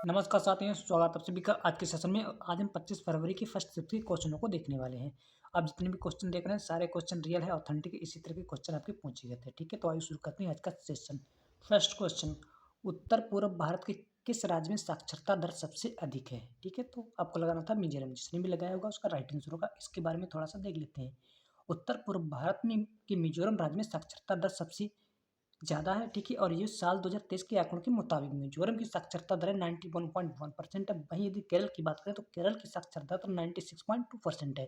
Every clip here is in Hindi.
नमस्कार साथियों, स्वागत है आप सभी का आज के सेशन में। आज हम 25 फरवरी की फर्स्ट शिफ्ट के क्वेश्चनों को देखने वाले हैं। आप जितने भी क्वेश्चन देख रहे हैं सारे क्वेश्चन रियल है, ऑथेंटिक है। इसी तरह के क्वेश्चन आपके पूछे गए थे। ठीक है, तो आइए शुरू करते हैं आज का सेशन। फर्स्ट क्वेश्चन, उत्तर पूर्व भारत के किस राज्य में साक्षरता दर सबसे अधिक है? ठीक है, तो आपको लगाना था मिजोरम। जिसने भी लगाया होगा उसका राइट आंसर होगा। इसके बारे में थोड़ा सा देख लेते हैं। उत्तर पूर्व भारत में के मिजोरम राज्य में साक्षरता दर सबसे ज़्यादा है। ठीक है, और ये साल 2023 के आंकड़ों के मुताबिक मिजोरम की साक्षरता दर 91.1% है। वहीं यदि केरल की बात करें तो केरल की साक्षरता दर 96.2% है।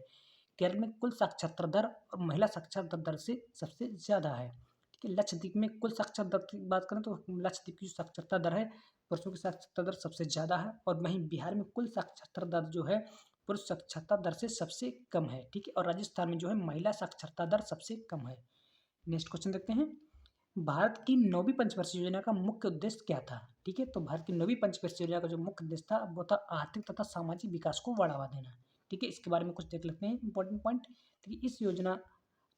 केरल में कुल साक्षरता दर और महिला साक्षरता दर से सबसे ज़्यादा है। ठीक है, लक्षद्वीप में कुल साक्षरता दर की बात करें तो लक्षद्वीप की साक्षरता दर है, पुरुषों की साक्षरता दर सबसे ज़्यादा है। और वहीं बिहार में कुल साक्षरता दर जो है पुरुष साक्षरता दर से सबसे कम है। ठीक है, और राजस्थान में जो है महिला साक्षरता दर सबसे कम है। नेक्स्ट क्वेश्चन देखते हैं। भारत की नौवीं पंचवर्षीय योजना का मुख्य उद्देश्य क्या था? ठीक है, तो भारत की नौवीं पंचवर्षीय योजना का जो मुख्य उद्देश्य था वो था आर्थिक तथा सामाजिक विकास को बढ़ावा देना। ठीक है, इसके बारे में कुछ देख लेते हैं इंपॉर्टेंट पॉइंट। ठीक है, इस योजना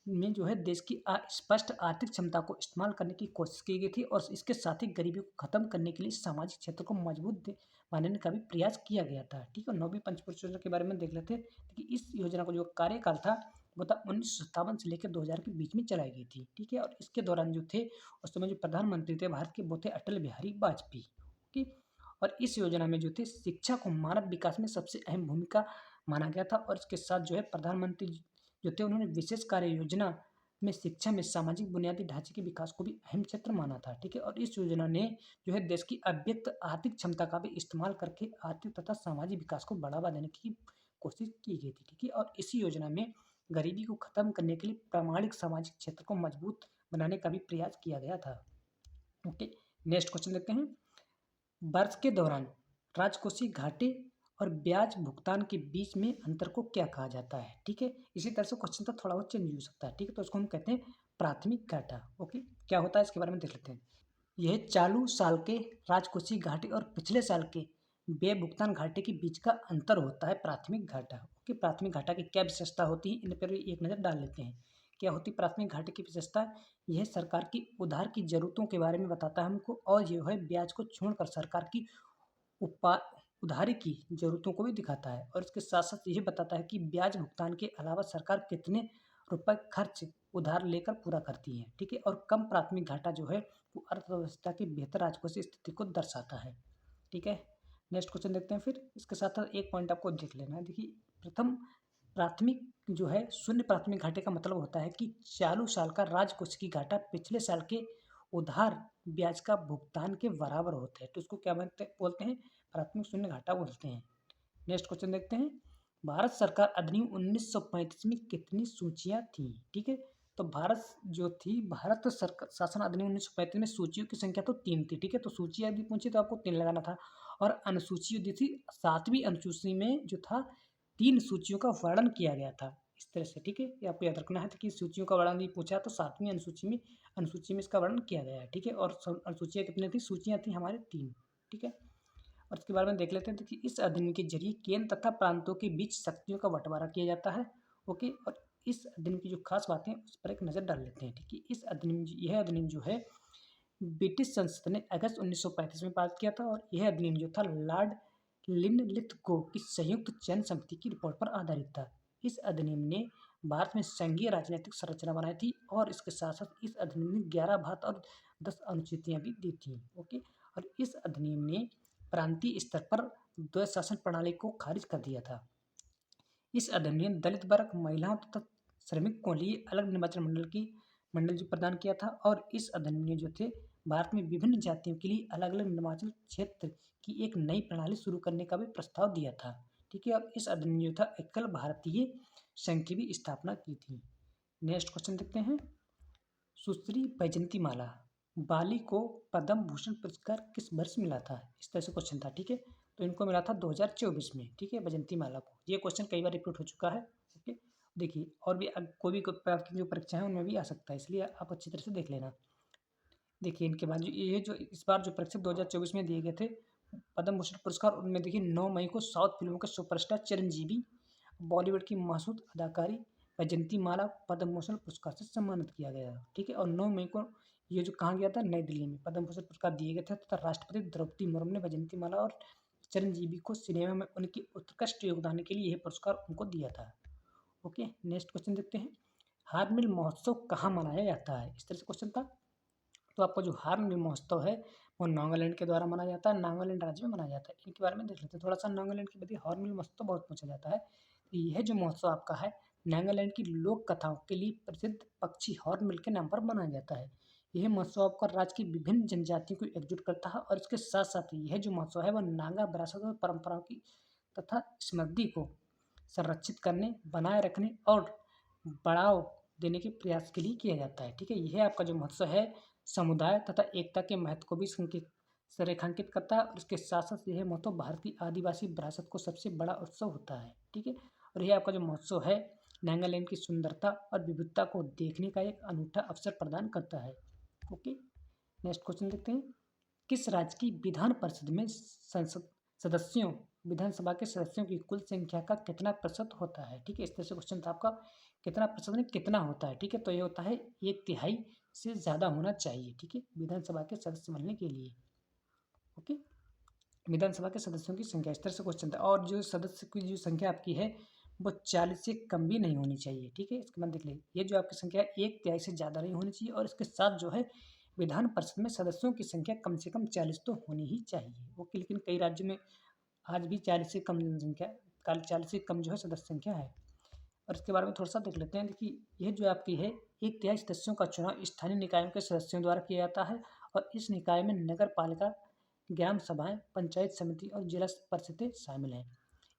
में जो है देश की स्पष्ट आर्थिक क्षमता को इस्तेमाल करने की कोशिश की गई थी और इसके साथ ही गरीबी को खत्म करने के लिए सामाजिक क्षेत्र को मजबूत बनाने का भी प्रयास किया गया था। ठीक है, नौवीं पंचवर्षीय योजना के बारे में देख लेते हैं। देखिए, इस योजना का जो कार्यकाल था वो था 1957 से लेकर 2000 के बीच में चलाई गई थी। ठीक है, और इसके दौरान जो थे उस समय जो प्रधानमंत्री थे भारत के वो थे अटल बिहारी वाजपेयी। ठीक, और इस योजना में जो थे शिक्षा को मानव विकास में सबसे अहम भूमिका माना गया था। और इसके साथ जो है प्रधानमंत्री जो थे उन्होंने विशेष कार्य योजना में शिक्षा में सामाजिक बुनियादी ढांचे के विकास को भी अहम क्षेत्र माना था। ठीक है, और इस योजना ने जो है देश की अव्यक्त आर्थिक क्षमता का भी इस्तेमाल करके आर्थिक तथा सामाजिक विकास को बढ़ावा देने की कोशिश की गई थी। ठीक है, और इसी योजना में गरीबी को खत्म करने के लिए प्रामाणिक सामाजिक क्षेत्र को मजबूत बनाने का भी प्रयास किया गया था। ओके, नेक्स्ट क्वेश्चन देखते हैं। वर्ष के दौरान राजकोषीय घाटे और ब्याज भुगतान के बीच में अंतर को क्या कहा जाता है? ठीक है, इसी तरह से क्वेश्चन तो थोड़ा बहुत चेंज हो सकता है। ठीक है, तो उसको हम कहते हैं प्राथमिक घाटा। ओके, क्या होता है इसके बारे में देख लेते हैं। यह चालू साल के राजकोषीय घाटे और पिछले साल के व्यय भुगतान घाटे के बीच का अंतर होता है प्राथमिक घाटा। ओके, प्राथमिक घाटा की क्या विशेषता होती है इन पर भी एक नज़र डाल लेते हैं। क्या होती प्राथमिक घाटे की विशेषता? यह सरकार की उधार की जरूरतों के बारे में बताता है हमको, और यह है ब्याज को छोड़कर सरकार की उपा उधारी की ज़रूरतों को भी दिखाता है। और इसके साथ-साथ ये बताता है कि ब्याज भुगतान के अलावा सरकार कितने रुपए खर्च उधार लेकर पूरा करती है। ठीक है, और कम प्राथमिक घाटा जो है वो अर्थव्यवस्था की बेहतर राजकोषीय स्थिति को दर्शाता है। ठीक है, नेक्स्ट क्वेश्चन देखते हैं फिर। इसके साथ-साथ एक पॉइंट आपको देख लेना है। देखिए, प्रथम प्राथमिक जो है शून्य प्राथमिक घाटे का मतलब होता है कि चालू साल का राजकोषीय घाटा पिछले साल के उधार ब्याज का भुगतान के बराबर होते हैं। तो उसको क्या बोलते हैं? प्राथमिक शून्य घाटा बोलते हैं। नेक्स्ट क्वेश्चन देखते हैं। भारत सरकार अधिनियम 1935 में कितनी सूचियां थी? ठीक है, तो भारत जो थी भारत सरकार शासन अधिनियम 1935 में सूचियों की संख्या तो 3 थी। ठीक है, तो सूची यदि पूछी तो आपको 3 लगाना था। और अनुसूची यदि थी 7वीं अनुसूची में जो था 3 सूचियों का वर्णन किया गया था। इस तरह से, ठीक है, ये आपको याद रखना है कि सूचियों का वर्णन भी पूछा तो 7वीं अनुसूची में इसका वर्णन किया गया है। ठीक है, और अनुसूचियाँ कितनी थी? सूचियाँ थी हमारे 3। ठीक है, और इसके बारे में देख लेते हैं। तो कि इस अधिनियम के जरिए केंद्र तथा प्रांतों के बीच शक्तियों का बंटवारा किया जाता है। ओके, और इस अधिनियम की जो खास बातें हैं उस पर एक नज़र डाल लेते हैं। ठीक है, यह अधिनियम जो है ब्रिटिश संसद ने अगस्त 1935 में पास किया था। और यह अधिनियम जो था लॉर्ड लिनलिथगो की संयुक्त चयन समिति की रिपोर्ट पर आधारित था। इस अधिनियम ने भारत में संघीय राजनीतिक संरचना बनाई थी। और इसके साथ साथ इस अधिनियम ने 11 भाग और 10 अनुसूचियां भी दी थी। ओके, और इस अधिनियम ने प्रांतीय स्तर पर द्वैध शासन प्रणाली को खारिज कर दिया था। इस अधिनियम ने दलित वर्ग, महिलाओं तथा श्रमिक को लिए अलग निर्वाचन मंडल जो प्रदान किया था। और इस अधिनियम ने जो थे भारत में विभिन्न जातियों के लिए अलग अलग निर्वाचन क्षेत्र की एक नई प्रणाली शुरू करने का भी प्रस्ताव दिया था। ठीक है, अब इस अधिनियम ने जो था एकल भारतीय संघ की भी स्थापना की थी। नेक्स्ट क्वेश्चन देखते हैं। सुश्री बैजंती माला बाली को पद्म भूषण पुरस्कार किस वर्ष मिला था? इस तरह से क्वेश्चन था। ठीक है, तो इनको मिला था 2024 में। ठीक है, बैजंती माला को। ये क्वेश्चन कई बार रिपीट हो चुका है। ओके, देखिए, और भी कोई भी आपकी जो परीक्षा है उनमें भी आ सकता है, इसलिए आप अच्छी तरह से देख लेना। देखिए, इनके बाद जो इस बार जो परीक्षा 2024 में दिए गए थे पद्म भूषण पुरस्कार, उनमें देखिए 9 मई को साउथ फिल्मों के सुपरस्टार चिरंजीवी, बॉलीवुड की मशहूर अदाकारी वैजयंती माला पद्म भूषण पुरस्कार से सम्मानित किया गया। ठीक है, और 9 मई को ये जो कहा गया था नई दिल्ली में पद्म भूषण पुरस्कार दिए गए थे तथा राष्ट्रपति द्रौपदी मुर्मू ने वैजयंती माला और चिरंजीवी को सिनेमा में उनके उत्कृष्ट योगदान के लिए यह पुरस्कार उनको दिया था। ओके, नेक्स्ट क्वेश्चन देखते हैं। हार्नबिल महोत्सव कहाँ मनाया जाता है? इस तरह से क्वेश्चन था। तो आपका जो हार्नबिल महोत्सव है वो नागालैंड के द्वारा मनाया जाता है, नागालैंड राज्य में मनाया जाता है। इनके बारे में देख लेते हैं थोड़ा सा। नागालैंड के बदले हार्नबिल महोत्सव बहुत पूछा जाता है। तो यह जो महोत्सव आपका है नागालैंड की लोक कथाओं के लिए प्रसिद्ध पक्षी हॉर्नबिल के नाम पर मनाया जाता है। यह महोत्सव आपका राज्य की विभिन्न जनजातियों को एकजुट करता है और इसके साथ साथ यह जो महोत्सव है वह नागा विरासत और परंपराओं की तथा समृद्धि को संरक्षित करने, बनाए रखने और बढ़ाव देने के प्रयास के लिए किया जाता है। ठीक है, यह आपका जो महोत्सव है समुदाय तथा एकता के महत्व को भी संरेखांकित करता है और इसके साथ साथ यह महोत्सव भारतीय आदिवासी विरासत को सबसे बड़ा उत्सव होता है। ठीक है, और यह आपका जो महोत्सव है नागालैंड की सुंदरता और विविधता को देखने का एक अनूठा अवसर प्रदान करता है। ओके, नेक्स्ट क्वेश्चन देखते हैं। किस राज्य की विधान परिषद में संसद सदस्यों विधानसभा के सदस्यों की कुल संख्या का कितना प्रतिशत होता है? ठीक है, इस तरह से क्वेश्चन था आपका। कितना प्रतिशत में कितना होता है? ठीक है, तो ये होता है 1/3 से ज़्यादा होना चाहिए। ठीक है, विधानसभा के सदस्य बनने के लिए। ओके, विधानसभा के सदस्यों की संख्या इस तरह से क्वेश्चन था। और जो सदस्य की जो संख्या आपकी है वो 40 से कम भी नहीं होनी चाहिए। ठीक है, इसके बाद देख लीजिए ये जो आपकी संख्या 1/3 से ज़्यादा नहीं होनी चाहिए और इसके साथ जो है विधान परिषद में सदस्यों की संख्या कम से कम 40 तो होनी ही चाहिए। ओके, लेकिन कई राज्यों में आज भी 40 से कम जनसंख्या 40 से कम जो है सदस्य संख्या है। और इसके बारे में थोड़ा सा देख लेते हैं। देखिए यह जो आपकी है 1/3 सदस्यों का चुनाव स्थानीय निकायों के सदस्यों द्वारा किया जाता है और इस निकाय में नगर पालिका, ग्राम सभाएं, पंचायत समिति और जिला परिषदें शामिल हैं।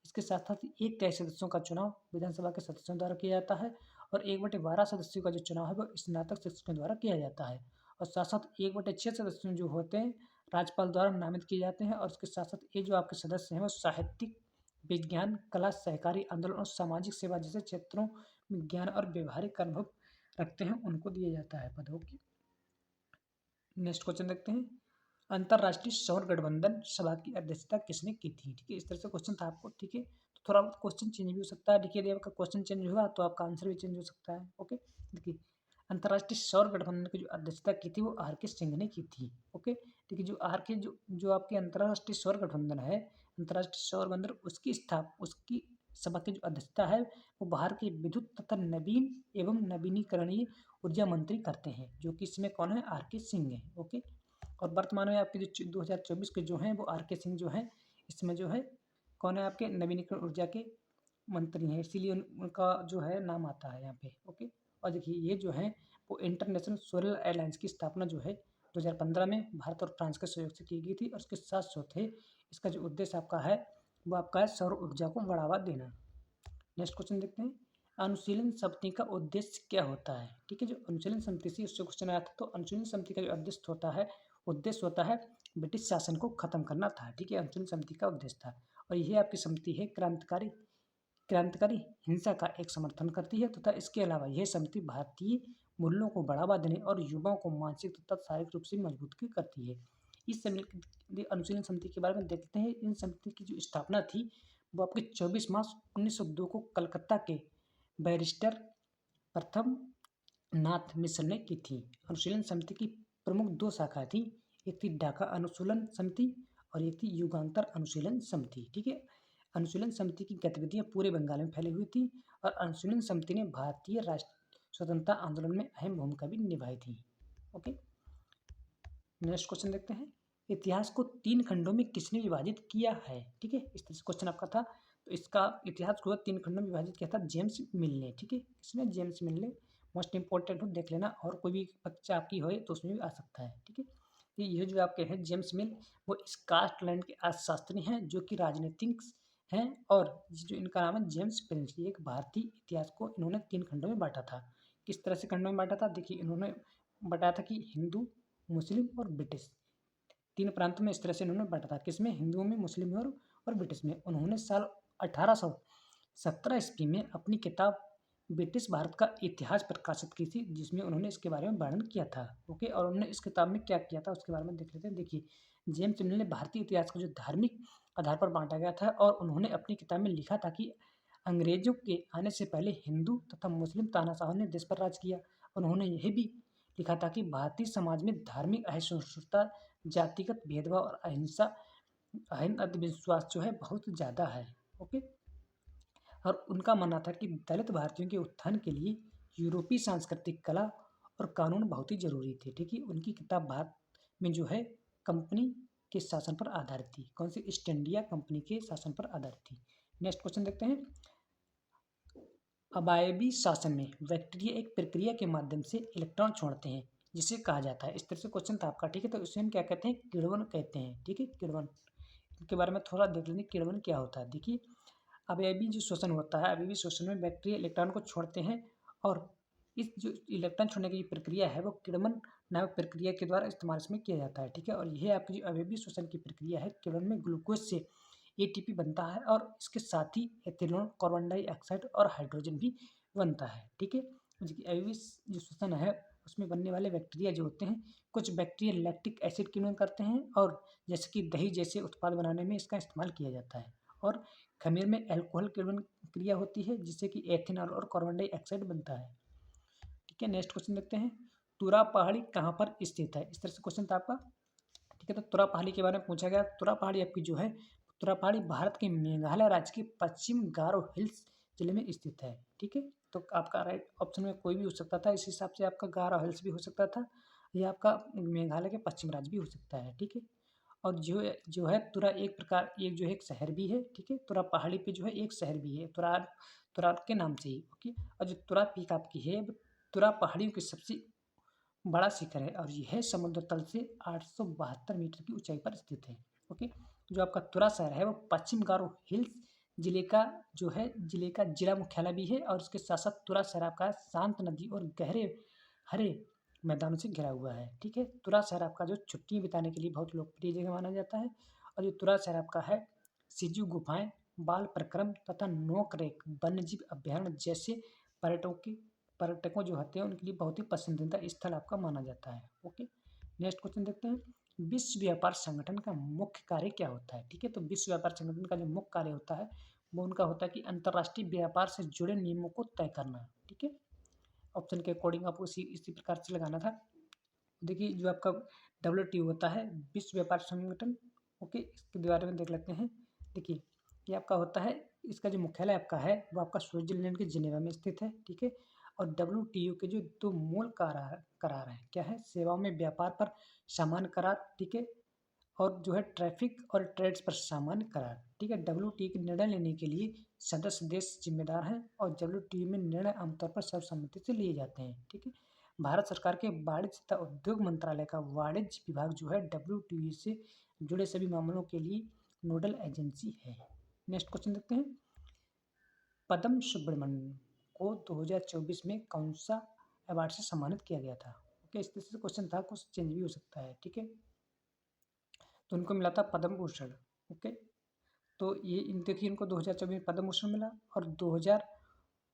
इसके साथ साथ 1/3 सदस्यों का चुनाव विधानसभा के सदस्यों द्वारा किया जाता है और 1/12 सदस्यों का जो चुनाव है वो स्नातक शिक्षकों द्वारा किया जाता है और साथ साथ 1/6 सदस्य जो होते हैं राज्यपाल द्वारा नामित किए जाते हैं। और इसके साथ साथ ये जो आपके सदस्य हैं वो साहित्यिक, विज्ञान, कला, सहकारी आंदोलन और सामाजिक सेवा जैसे क्षेत्रों में ज्ञान और व्यवहारिक अनुभव रखते हैं उनको दिया जाता है पदों की। नेक्स्ट क्वेश्चन देखते हैं। अंतर्राष्ट्रीय सौर गठबंधन सभा की अध्यक्षता किसने की थी? ठीक है, इस तरह से क्वेश्चन था आपको। ठीक है, तो थोड़ा क्वेश्चन चेंज भी हो सकता है। देखिए यदि आपका क्वेश्चन चेंज हुआ तो आपका आंसर भी चेंज हो सकता है। ओके, देखिए अंतर्राष्ट्रीय सौर गठबंधन की जो अध्यक्षता की थी वो आर के सिंह ने की थी। ओके, देखिए जो आर के जो आपके अंतर्राष्ट्रीय सौर गठबंधन है, अंतर्राष्ट्रीय सौर गठबंधन उसकी सभा की जो अध्यक्षता है वो बाहर के विद्युत तथा नवीन एवं नवीनीकरणीय ऊर्जा मंत्री करते हैं, जो कि इसमें कौन है? आर के सिंह है। ओके, और वर्तमान में आपके जो 2024 के जो हैं वो आर के सिंह जो हैं इसमें जो है कौन है? आपके नवीनीकरण ऊर्जा के मंत्री हैं, इसीलिए उनका जो है नाम आता है यहाँ पे। ओके, और देखिए ये जो है वो इंटरनेशनल सोलर अलायंस की स्थापना जो है 2015 में भारत और फ्रांस के सहयोग से की गई थी और इसके साथ साथ इसका जो उद्देश्य आपका है वो आपका है सौर ऊर्जा को बढ़ावा देना। नेक्स्ट क्वेश्चन देखते हैं। अनुशीलन समिति का उद्देश्य क्या होता है? ठीक है, जो अनुशीलन समिति से उससे क्वेश्चन आया था। तो अनुशीलन समिति का जो उद्देश्य होता है ब्रिटिश शासन को खत्म करना था। ठीक है, अनुशीलन समिति का उद्देश्य था और यह आपकी समिति है क्रांतिकारी हिंसा का एक समर्थन करती है तथा इसके अलावा यह समिति भारतीय मूल्यों को बढ़ावा देने और युवाओं को मानसिक तथा शारीरिक रूप से मजबूत करती है। इस अनुशीलन समिति के बारे में देखते हैं। इन समिति की जो स्थापना थी वो आपके 24 मार्च 1902 को कलकत्ता के बैरिस्टर प्रथम नाथ मिश्र ने की थी। अनुशीलन समिति की प्रमुख 2 शाखा थी, एक थी ढाका अनुशीलन समिति और एक थी युगांतर अनुशीलन समिति। ठीक है, अनुशीलन समिति की गतिविधियां पूरे बंगाल में फैली हुई थी और अनुशीलन समिति ने भारतीय राष्ट्र स्वतंत्रता आंदोलन में अहम भूमिका भी निभाई थी। ओके, नेक्स्ट क्वेश्चन देखते हैं। इतिहास को 3 खंडों में किसने विभाजित किया है? ठीक है, इस तरह से क्वेश्चन आपका था। तो इसका इतिहास को 3 खंडों में विभाजित किया था जेम्स मिल ने। ठीक है, किसने? जेम्स मिल ने। मोस्ट इंपॉर्टेंट हो देख लेना और कोई भी बच्चा आपकी हो तो उसमें भी आ सकता है। ठीक है, तो ये जो आपके हैं जेम्स मिल वो स्कॉटलैंड के अर्थशास्त्री हैं जो कि राजनीतिक हैं और जो इनका नाम है जेम्स प्रिंस। एक भारतीय इतिहास को इन्होंने 3 खंडों में बांटा था। किस तरह से खंडों में बांटा था? देखिए इन्होंने बताया था कि हिंदू, मुस्लिम और ब्रिटिश 3 प्रांतों में इस तरह से इन्होंने बांटा था। किसमें? हिंदुओं में, मुस्लिम में और ब्रिटिश में। उन्होंने साल 1817 ईस्वी में अपनी किताब ब्रिटिश भारत का इतिहास प्रकाशित की थी जिसमें उन्होंने इसके बारे में वर्णन किया था। ओके, और उन्होंने इस किताब में क्या किया था उसके बारे में देख लेते हैं। देखिए जेम्स मिल ने भारतीय इतिहास को जो धार्मिक आधार पर बांटा गया था और उन्होंने अपनी किताब में लिखा था कि अंग्रेजों के आने से पहले हिंदू तथा मुस्लिम तानाशाहों ने देश पर राज किया। उन्होंने यह भी लिखा था कि भारतीय समाज में धार्मिक असहिष्णुता, जातिगत भेदभाव और अहिंसा अंधविश्वास जो है बहुत ज़्यादा है। ओके। और उनका मानना था कि दलित भारतीयों के उत्थान के लिए यूरोपीय सांस्कृतिक कला और कानून बहुत ही जरूरी थे। ठीक है, उनकी किताब भारत में जो है कंपनी के शासन पर आधारित थी। कौन सी? ईस्ट इंडिया कंपनी के शासन पर आधारित थी। नेक्स्ट क्वेश्चन देखते हैं। अबायबी शासन में बैक्टीरिया एक प्रक्रिया के माध्यम से इलेक्ट्रॉन छोड़ते हैं जिसे कहा जाता है। इस तरह से क्वेश्चन था आपका। ठीक है, तो इसे हम क्या कहते हैं? किण्वन कहते हैं। ठीक है, किण्वन। इनके बारे में थोड़ा देख लेंगे, किण्वन क्या होता है। देखिए, अवयवी जो श्वसन होता है, अवयवी श्वसन में बैक्टीरिया इलेक्ट्रॉन को छोड़ते हैं और इस जो इलेक्ट्रॉन छोड़ने की प्रक्रिया है वो किण्वन नामक प्रक्रिया के द्वारा इस्तेमाल इसमें किया जाता है। ठीक है, और यह आपकी जो अवयवी श्वसन की प्रक्रिया है, किण्वन में ग्लूकोज से एटीपी बनता है और इसके साथ ही एथिलीन, कार्बन डाइऑक्साइड और हाइड्रोजन भी बनता है। ठीक है, अवयवी जो श्वसन है उसमें बनने वाले बैक्टीरिया जो होते हैं, कुछ बैक्टीरिया लैक्टिक एसिड किण्वन करते हैं और जैसे कि दही जैसे उत्पाद बनाने में इसका इस्तेमाल किया जाता है। और खमीर में अल्कोहल किण्वन क्रिया होती है जिससे कि एथेनॉल और कार्बन डाइऑक्साइड बनता है। ठीक है, नेक्स्ट क्वेश्चन देखते हैं। तुरा पहाड़ी कहाँ पर स्थित है? इस तरह से क्वेश्चन था आपका। ठीक है, तो तुरा पहाड़ी के बारे में पूछा गया। तुरा पहाड़ी आपकी जो है, तुरा पहाड़ी भारत के मेघालय राज्य के पश्चिम गारो हिल्स जिले में स्थित है। ठीक है, तो आपका राइट ऑप्शन में कोई भी हो सकता था। इस हिसाब से आपका गारो हिल्स भी हो सकता था या आपका मेघालय के पश्चिम राज्य भी हो सकता है। ठीक है, और जो है तुरा एक प्रकार एक जो है एक शहर भी है। ठीक है, तुरा पहाड़ी पे जो है एक शहर भी है, तुरार, तुरार के नाम से ही। ओके, और जो तुरा पीक आपकी है वो तुरा पहाड़ियों की सबसे बड़ा शिखर है और यह समुद्र तल से 872 मीटर की ऊंचाई पर स्थित है। ओके, जो आपका तुरा शहर है वो पश्चिम गारो हिल्स जिले का जो है जिले का जिला मुख्यालय भी है और इसके साथ साथ तुरा शहर आपका शांत नदी और गहरे हरे मैदानों से घिरा हुआ है। ठीक है, तुरा शहर आपका जो छुट्टियां बिताने के लिए बहुत लोकप्रिय जगह माना जाता है। और जो तुरा शहर आपका है, सिजु गुफाएं, बाल प्रक्रम तथा नोकरेक वन्यजीव अभ्यारण्य जैसे पर्यटकों की पर्यटकों जो होते हैं उनके लिए बहुत ही पसंदीदा स्थल आपका माना जाता है। ओके, नेक्स्ट क्वेश्चन देखते हैं। विश्व व्यापार संगठन का मुख्य कार्य क्या होता है? ठीक है, तो विश्व व्यापार संगठन का जो मुख्य कार्य होता है वो उनका होता है कि अंतर्राष्ट्रीय व्यापार से जुड़े नियमों को तय करना। ठीक है, ऑप्शन के अकॉर्डिंग आपको इसी प्रकार से लगाना था। देखिए, जो आपका WTO होता है, विश्व व्यापार संगठन। ओके, इसके बारे में देख लेते हैं। देखिए, ये आपका होता है, इसका जो मुख्यालय आपका है वो आपका स्विट्जरलैंड के जिनेवा में स्थित है। ठीक है, और WTO के जो दो मूल करार करार हैं क्या है? सेवाओं में व्यापार पर सामान्य करार। ठीक है, और जो है ट्रैफिक और ट्रेड्स पर सामान्य करार। ठीक है, WTO के निर्णय लेने के लिए सदस्य देश जिम्मेदार हैं और WTO में निर्णय आमतौर पर सर्वसम्मति से लिए जाते हैं। ठीक है, भारत सरकार के वाणिज्य तथा उद्योग मंत्रालय का वाणिज्य विभाग जो है WTO से जुड़े सभी मामलों के लिए नोडल एजेंसी है। नेक्स्ट क्वेश्चन देखते हैं। पद्म सुब्रमण्यम को 2024 में कौन सा अवार्ड से सम्मानित किया गया था? ओके, इस तरह से क्वेश्चन था, कुछ चेंज भी हो सकता है। ठीक है, तो उनको मिला था पद्म भूषण। ओके, तो ये देखिए, इनको 2024 में पद्म भूषण मिला और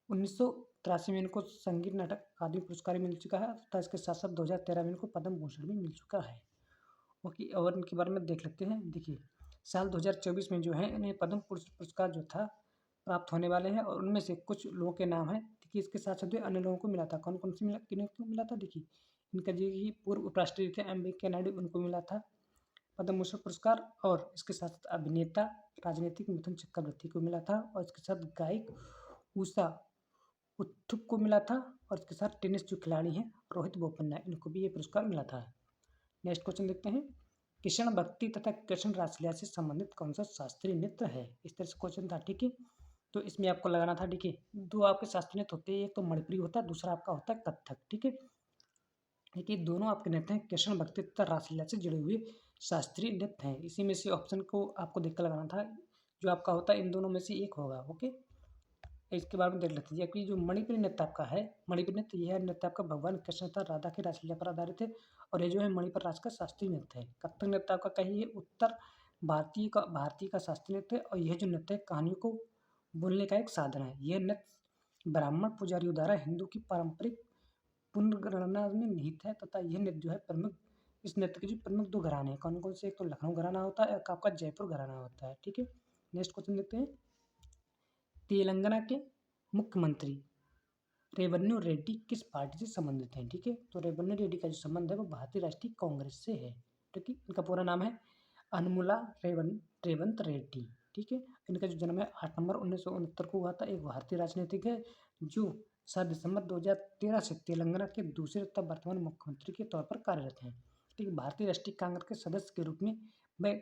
1983 में इनको संगीत नाटक अकादमी पुरस्कार मिल चुका है तथा इसके साथ साथ 2013 में इनको पद्म भूषण भी मिल चुका है। ओके, और इनके बारे में देख लेते हैं। देखिए, साल 2024 में जो है इन्हें पद्म पुरस्कार जो था प्राप्त होने वाले हैं और उनमें से कुछ लोगों के नाम हैं। देखिए, इसके साथ साथ अन्य लोगों को मिला था। कौन कौन से मिला, किन्हें को मिला था? देखिए, इनका जो कि पूर्व उपराष्ट्रपति थे M. वेंकैया नायडू, उनको मिला था पद्म भूषण पुरस्कार। और इसके साथ साथ अभिनेता राजनीतिक मिथुन चक्रवर्ती को मिला था और इसके साथ गायक उषा उत्थुप को मिला था और इसके साथ टेनिस जो खिलाड़ी हैं रोहित बोपन्ना, इनको भी ये पुरस्कार मिला था। नेक्स्ट क्वेश्चन देखते हैं। कृष्ण भक्ति तथा कृष्ण रासलीला से संबंधित कौन सा शास्त्रीय नृत्य है? इस तरह से क्वेश्चन था। ठीक है, तो इसमें आपको लगाना था। देखिए, दो आपके शास्त्रीय नृत्य होते हैं, एक तो मणिपुरी होता है, दूसरा आपका होता है कथक। ठीक है, देखिए, दोनों आपके नृत्य हैं कृष्ण भक्ति तथा रासलीला से जुड़े हुए शास्त्रीय नृत्य हैं। इसी में से ऑप्शन को आपको देखकर लगाना था, जो आपका होता है इन दोनों में से एक होगा। ओके, इसके बारे में देख लेते हैं कि जो मणिपुरी नृत्य आपका है, मणिपुरी नृत्य यह नृत्य आपका भगवान कृष्ण तथा राधा की रासलीला पर आधारित है और ये जो है मणिपुर राज्य का शास्त्रीय नृत्य है। कथक नृत्य आपका कहिए उत्तर भारतीय का शास्त्रीय नृत्य है और यह जो नृत्य है कहानियों को बोलने का एक साधन है। यह नृत्य ब्राह्मण पुजारियों द्वारा हिंदू की पारंपरिक पुनर्गणना में निहित है तथा यह नृत्य जो है प्रमुख इस नृत्य के जो प्रमुख दो घराने हैं कौन कौन से? एक तो लखनऊ घराना होता है, एक आपका जयपुर घराना होता है। ठीक है, नेक्स्ट क्वेश्चन देखते हैं। तेलंगाना के मुख्यमंत्री रेवन्यू रेड्डी किस पार्टी से संबंधित हैं? ठीक है, तो रेवन्यू रेड्डी का जो संबंध है वो भारतीय राष्ट्रीय कांग्रेस से है। ठीक है, इनका पूरा नाम है अनमुला रेवंत रेड्डी, ठीक है। इनका जो जन्म है 8 नवंबर 1969 को हुआ था। एक भारतीय राजनीतिक है जो 7 दिसंबर 2013 से तेलंगाना के दूसरे तथा वर्तमान मुख्यमंत्री के तौर पर कार्यरत हैं। ठीक है। भारतीय राष्ट्रीय कांग्रेस के सदस्य के रूप में वे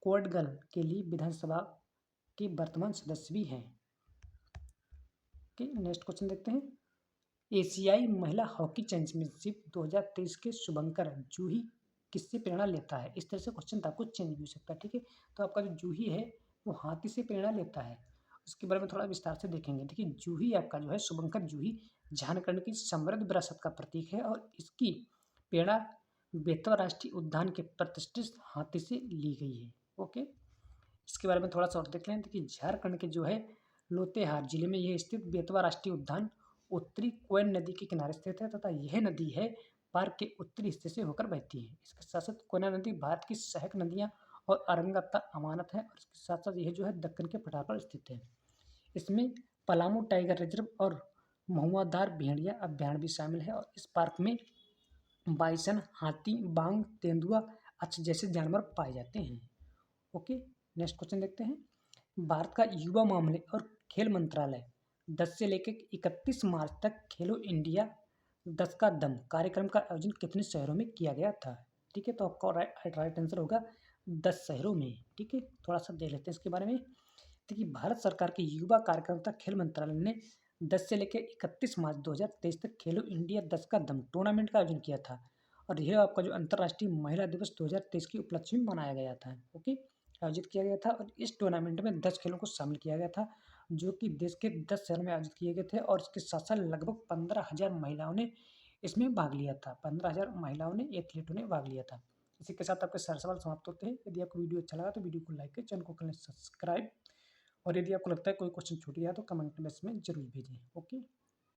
कोडगल के लिए विधानसभा के वर्तमान सदस्य भी हैं। नेक्स्ट क्वेश्चन देखते हैं। एशियाई महिला हॉकी चैंपियनशिप 2023 के शुभंकर जूही किससे प्रेरणा लेता है? इस तरह से क्वेश्चन आपको चेंज भी हो सकता है, ठीक है। तो आपका जो जूही है वो हाथी से प्रेरणा लेता है, उसके बारे में थोड़ा विस्तार से देखेंगे। देखिए जूही आपका जो है शुभंकर जूही झारखंड की समृद्ध विरासत का प्रतीक है और इसकी प्रेरणा बेतवा राष्ट्रीय उद्यान के प्रतिष्ठित हाथी से ली गई है। ओके, इसके बारे में थोड़ा सा और देख लें। देखिए झारखंड के जो है लोतेहार जिले में यह स्थित बेतवा राष्ट्रीय उद्यान उत्तरी कोयन नदी के किनारे स्थित है तथा यह नदी है पार्क के उत्तरी हिस्से से होकर बहती है। इसके साथ साथ कोयना नदी भारत की सहायक नदियां और अरंगा तथा अमानत है और इसके साथ साथ यह जो है दक्कन के पठार पर स्थित है। इसमें पलामू टाइगर रिजर्व और महुआधार भेड़िया अभ्यारण्य भी शामिल है और इस पार्क में बाइसन, हाथी, बांग, तेंदुआ, अच्छ जैसे जानवर पाए जाते हैं। ओके, नेक्स्ट क्वेश्चन देखते हैं। भारत का युवा मामले और खेल मंत्रालय 10 से लेकर 31 मार्च तक खेलो इंडिया 10 का दम कार्यक्रम का आयोजन कितने शहरों में किया गया था? ठीक है, तो आपका राइट आंसर होगा 10 शहरों में। ठीक है, थोड़ा सा देख लेते हैं इसके बारे में। देखिए भारत सरकार के युवा कार्यक्रम तथा खेल मंत्रालय ने 10 से लेकर 31 मार्च 2023 तक खेलो इंडिया 10 का दम टूर्नामेंट का आयोजन किया था और यह आपका जो अंतर्राष्ट्रीय महिला दिवस 2023 की उपलक्ष्य में मनाया गया था। ओके, आयोजित किया गया था और इस टूर्नामेंट में 10 खेलों को शामिल किया गया था जो कि देश के 10 शहरों में आयोजित किए गए थे और इसके साथ साथ लगभग 15,000 महिलाओं ने इसमें भाग लिया था। 15,000 महिलाओं ने, एथलीटों ने भाग लिया था। इसी के साथ आपके सारे सवाल समाप्त होते हैं। यदि आपको वीडियो अच्छा लगा तो वीडियो को लाइक करें, चैनल को करें सब्सक्राइब और यदि आपको लगता है कोई क्वेश्चन छूट गया तो कमेंट बॉक्स में जरूर भेजें। ओके।